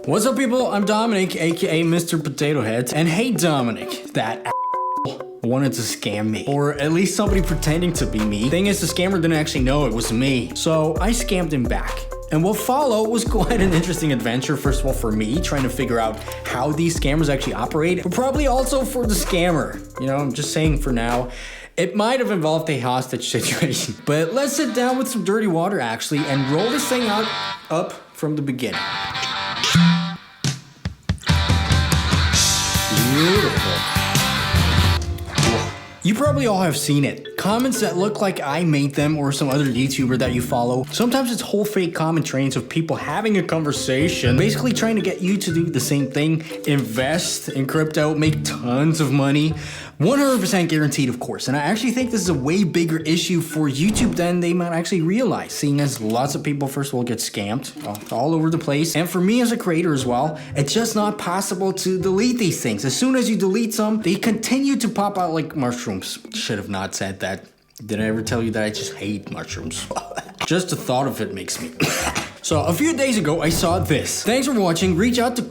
What's up, people? I'm Dominic, aka Mr. Potato Head, and hey Dominic, that wanted to scam me, or at least somebody pretending to be me. Thing is, the scammer didn't actually know it was me, so I scammed him back. And what followed was quite an interesting adventure, first of all for me, trying to figure out how these scammers actually operate, but probably also for the scammer. You know, I'm just saying for now, it might have involved a hostage situation. But let's sit down with some dirty water actually and roll this thing out up from the beginning. Beautiful. You probably all have seen it. Comments that look like I made them or some other YouTuber that you follow. Sometimes it's whole fake comment trains of people having a conversation, basically trying to get you to do the same thing. Invest in crypto, make tons of money. 100% guaranteed, of course. And I actually think this is a way bigger issue for YouTube than they might actually realize, seeing as lots of people, first of all, get scammed all over the place. And for me as a creator as well, it's just not possible to delete these things. As soon as you delete some, they continue to pop out like mushrooms. Should have not said that. Did I ever tell you that I just hate mushrooms? Just the thought of it makes me... So a few days ago, I saw this. Thanks for watching. Reach out to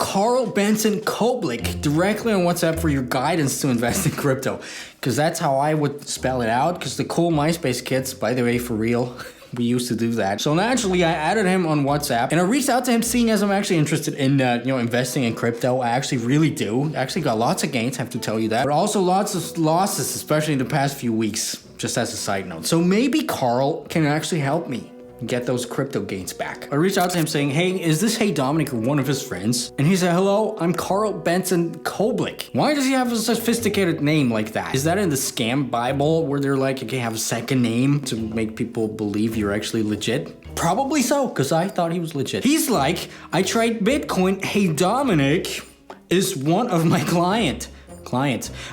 Benson Koblick directly on WhatsApp for your guidance to invest in crypto. Because that's how I would spell it out. Because the cool MySpace kids, by the way, for real, we used to do that. So naturally, I added him on WhatsApp. And I reached out to him seeing as I'm actually interested in, investing in crypto. I actually really do. I actually got lots of gains, I have to tell you that. But also lots of losses, especially in the past few weeks. Just as a side note. So maybe Carl can actually help me get those crypto gains back. I reached out to him saying, hey, is this heyDominik or one of his friends? And he said, hello, I'm Benson Koblick. Why does he have a sophisticated name like that? Is that in the scam Bible where they're like, okay, have a second name to make people believe you're actually legit? Probably so, because I thought he was legit. He's like, I trade Bitcoin. heyDominik is one of my clients.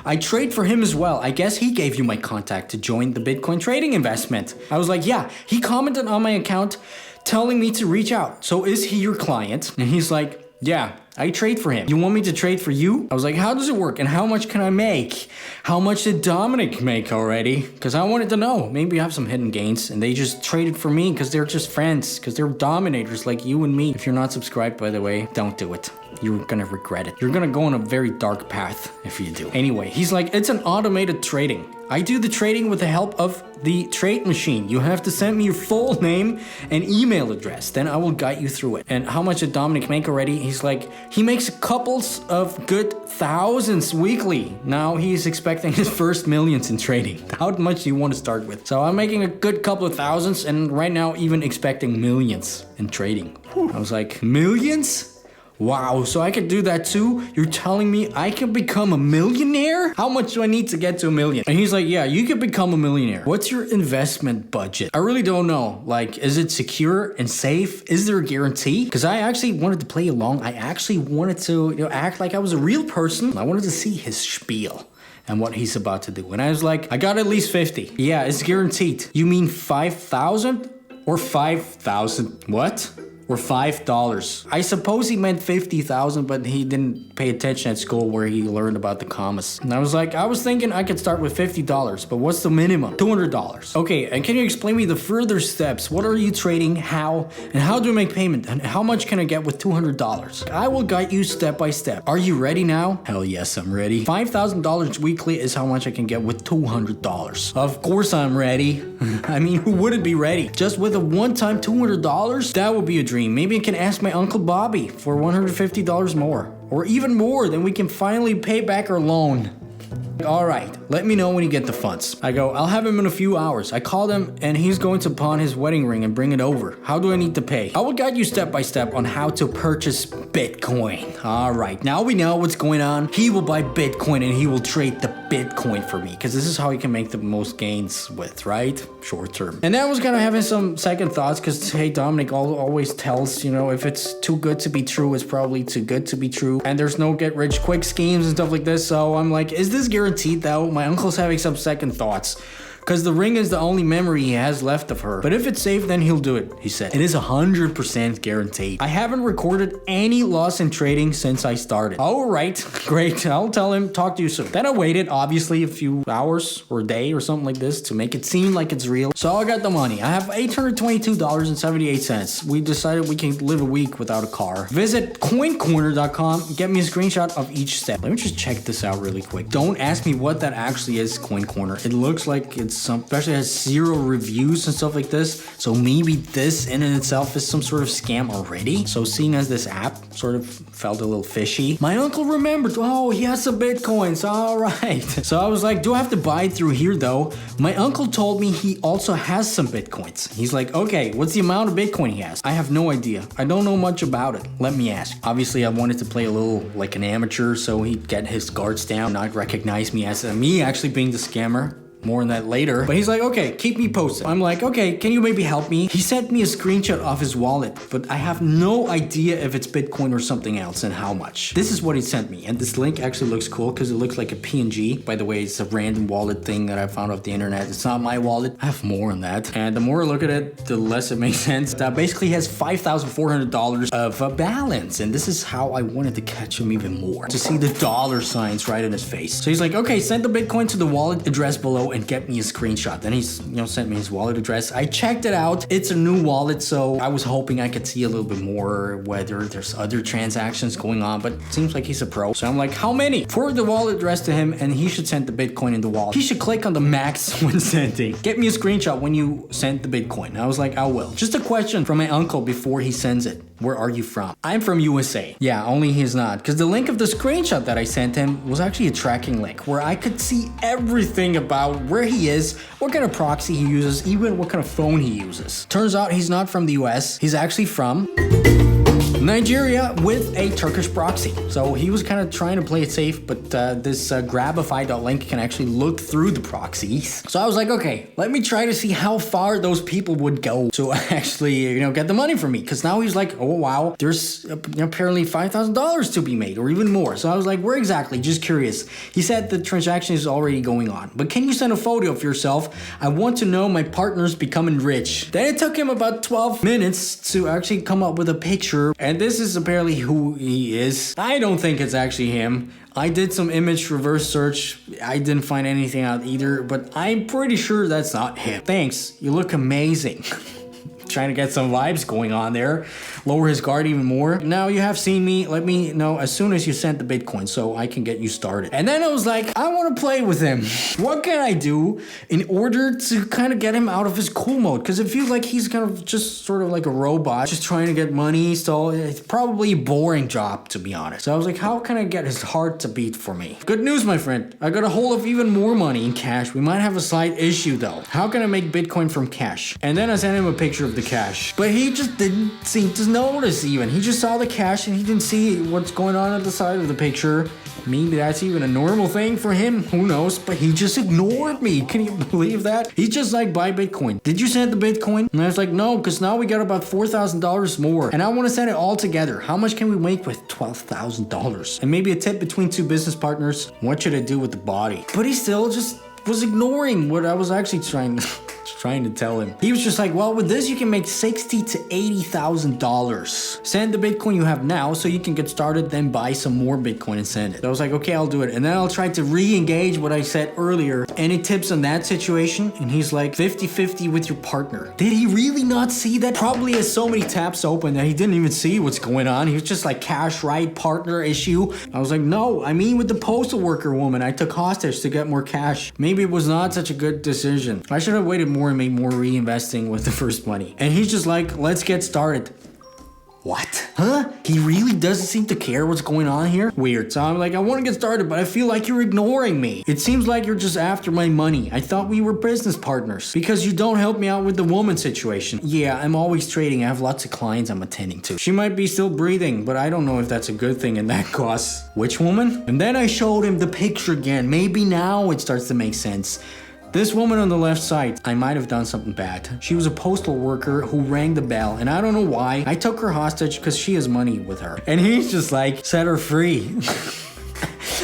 I trade for him as well. I guess he gave you my contact to join the Bitcoin trading investment. I was like, yeah, he commented on my account telling me to reach out. So is he your client? And he's like, yeah, I trade for him. You want me to trade for you? I was like, how does it work? And how much can I make? How much did Dominic make already? Because I wanted to know. Maybe I have some hidden gains and they just traded for me because they're just friends, because they're dominators like you and me. If you're not subscribed, by the way, don't do it. You're gonna regret it. You're gonna go on a very dark path if you do. Anyway, he's like, it's an automated trading. I do the trading with the help of the trade machine. You have to send me your full name and email address. Then I will guide you through it. And how much did Dominic make already? He's like, he makes couples of good thousands weekly. Now he's expecting his first millions in trading. How much do you want to start with? So I'm making a good couple of thousands and right now even expecting millions in trading. I was like, millions? Wow, so I could do that too? You're telling me I can become a millionaire? How much do I need to get to a million? And he's like, yeah, you could become a millionaire. What's your investment budget? I really don't know. Like, is it secure and safe? Is there a guarantee? Because I actually wanted to play along. I actually wanted to act like I was a real person. I wanted to see his spiel and what he's about to do. And I was like, I got at least 50. Yeah, it's guaranteed. You mean 5,000 or 5,000? What? Or $5. I suppose he meant 50,000, but he didn't pay attention at school where he learned about the commas. And I was thinking I could start with $50, but what's the minimum? $200. Okay, and can you explain me the further steps? What are you trading? How? And how do I make payment? And how much can I get with $200? I will guide you step by step. Are you ready now? Hell yes, I'm ready. $5,000 weekly is how much I can get with $200. Of course I'm ready. I mean, who wouldn't be ready? Just with a one-time $200? That would be a dream. Maybe I can ask my Uncle Bobby for $150 more. Or even more, then we can finally pay back our loan. Alright, let me know when you get the funds. I go, I'll have him in a few hours. I called him and he's going to pawn his wedding ring and bring it over. How do I need to pay? I will guide you step by step on how to purchase Bitcoin. Alright, now we know what's going on. He will buy Bitcoin and he will trade the Bitcoin for me. Because this is how he can make the most gains with, right? Short term. And then I was kind of having some second thoughts because heyDominik always tells, if it's too good to be true, it's probably too good to be true. And there's no get rich quick schemes and stuff like this. So I'm like, is this guaranteed though? My uncle's having some second thoughts. because the ring is the only memory he has left of her. But if it's safe, then he'll do it, he said. It is 100% guaranteed. I haven't recorded any loss in trading since I started. All right, great. I'll tell him, talk to you soon. Then I waited, obviously, a few hours or a day or something like this to make it seem like it's real. So I got the money. I have $822.78. We decided we can live a week without a car. Visit coincorner.com. Get me a screenshot of each step. Let me just check this out really quick. Don't ask me what that actually is, Coin Corner. It looks like it's some, especially has 0 reviews and stuff like this. So maybe this in and itself is some sort of scam already. So seeing as this app sort of felt a little fishy, my uncle remembered, oh, he has some Bitcoins. All right. So I was like, do I have to buy it through here though? My uncle told me he also has some Bitcoins. He's like, okay, what's the amount of Bitcoin he has? I have no idea. I don't know much about it. Let me ask. Obviously, I wanted to play a little like an amateur so he'd get his guards down, not recognize me as me actually being the scammer. More on that later. But he's like, okay, keep me posted. I'm like, okay, can you maybe help me? He sent me a screenshot of his wallet, but I have no idea if it's Bitcoin or something else and how much. This is what he sent me. And this link actually looks cool because it looks like a PNG. By the way, it's a random wallet thing that I found off the internet. It's not my wallet. I have more on that. And the more I look at it, the less it makes sense. That basically has $5,400 of a balance. And this is how I wanted to catch him even more. To see the dollar signs right in his face. So he's like, okay, send the Bitcoin to the wallet address below and get me a screenshot. Then he's, sent me his wallet address. I checked it out. It's a new wallet, so I was hoping I could see a little bit more whether there's other transactions going on, but it seems like he's a pro. So I'm like, how many? Forward the wallet address to him, and he should send the Bitcoin in the wallet. He should click on the max when sending. Get me a screenshot when you send the Bitcoin. I was like, I will. Just a question from my uncle before he sends it. Where are you from? I'm from USA. Yeah, only he's not. Because the link of the screenshot that I sent him was actually a tracking link where I could see everything about where he is, what kind of proxy he uses, even what kind of phone he uses. Turns out he's not from the US. He's actually from Nigeria with a Turkish proxy. So he was kind of trying to play it safe, but this grabify.link can actually look through the proxies. So I was like, okay, let me try to see how far those people would go to actually, get the money from me. Because now he's like, oh, wow, there's apparently $5,000 to be made or even more. So I was like, where exactly? Just curious. He said the transaction is already going on. But can you send a photo of yourself? I want to know my partner's becoming rich. Then it took him about 12 minutes to actually come up with a picture. And this is apparently who he is. I don't think it's actually him. I did some image reverse search. I didn't find anything out either, but I'm pretty sure that's not him. Thanks. You look amazing. Trying to get some vibes going on there. Lower his guard even more. Now you have seen me. Let me know as soon as you sent the Bitcoin so I can get you started. And then I was like, I want to play with him. What can I do in order to kind of get him out of his cool mode? Because it feels like he's kind of just sort of like a robot, just trying to get money. So it's probably a boring job, to be honest. So I was like, how can I get his heart to beat for me? Good news, my friend. I got a hold of even more money in cash. We might have a slight issue though. How can I make Bitcoin from cash? And then I sent him a picture of the cash, but he just didn't seem to notice even. He just saw the cash and he didn't see what's going on at the side of the picture. Maybe that's even a normal thing for him. Who knows? But he just ignored me. Can you believe that? He's just like, buy Bitcoin. Did you send the Bitcoin? And I was like, no, because now we got about $4,000 more. And I want to send it all together. How much can we make with $12,000? And maybe a tip between two business partners. What should I do with the body? But he still just was ignoring what I was actually trying to tell him. He was just like, well, with this you can make $60,000 to $80,000. Send the Bitcoin you have now so you can get started, then buy some more Bitcoin and send it. So I was like, okay, I'll do it. And then I'll try to re-engage what I said earlier. Any tips on that situation? And he's like, 50-50 with your partner. Did he really not see that? Probably has so many tabs open that he didn't even see what's going on. He was just like, cash, right? Partner issue. I was like, no, I mean with the postal worker woman I took hostage to get more cash. Maybe it was not such a good decision. I should have waited more and made more reinvesting with the first money. And he's just like, let's get started. What? Huh? He really doesn't seem to care what's going on here? Weird. So I'm like, I want to get started, but I feel like you're ignoring me. It seems like you're just after my money. I thought we were business partners because you don't help me out with the woman situation. Yeah, I'm always trading. I have lots of clients I'm attending to. She might be still breathing, but I don't know if that's a good thing in that cause. Which woman? And then I showed him the picture again. Maybe now it starts to make sense. This woman on the left side, I might have done something bad. She was a postal worker who rang the bell, and I don't know why. I took her hostage because she has money with her. And he's just like, set her free.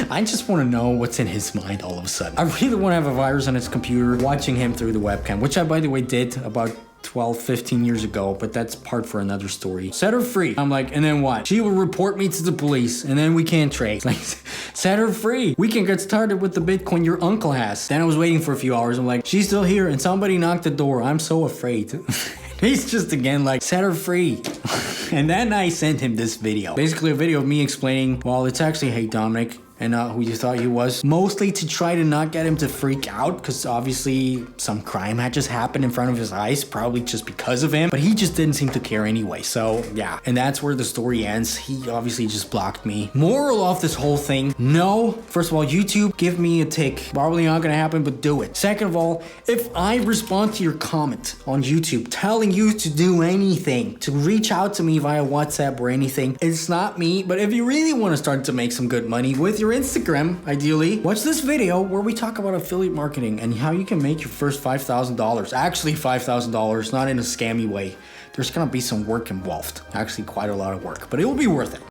I just want to know what's in his mind all of a sudden. I really want to have a virus on his computer watching him through the webcam, which I, by the way, did about 12, 15 years ago, but that's part for another story. Set her free. I'm like, and then what? She will report me to the police, and then we can't trade. Like, set her free. We can get started with the Bitcoin your uncle has. Then I was waiting for a few hours. I'm like, she's still here, and somebody knocked the door. I'm so afraid. He's just again like, set her free. And then I sent him this video. Basically a video of me explaining, well, it's actually heyDominik and not who you thought he was. Mostly to try to not get him to freak out, because obviously some crime had just happened in front of his eyes, probably just because of him. But he just didn't seem to care anyway, so yeah. And that's where the story ends. He obviously just blocked me. Moral of this whole thing, no. First of all, YouTube, give me a tick. Probably not gonna happen, but do it. Second of all, if I respond to your comment on YouTube telling you to do anything, to reach out to me via WhatsApp or anything, it's not me. But if you really want to start to make some good money with your Instagram, ideally, watch this video where we talk about affiliate marketing and how you can make your first $5,000. Actually $5,000, not in a scammy way. There's gonna be some work involved. Actually quite a lot of work, but it will be worth it.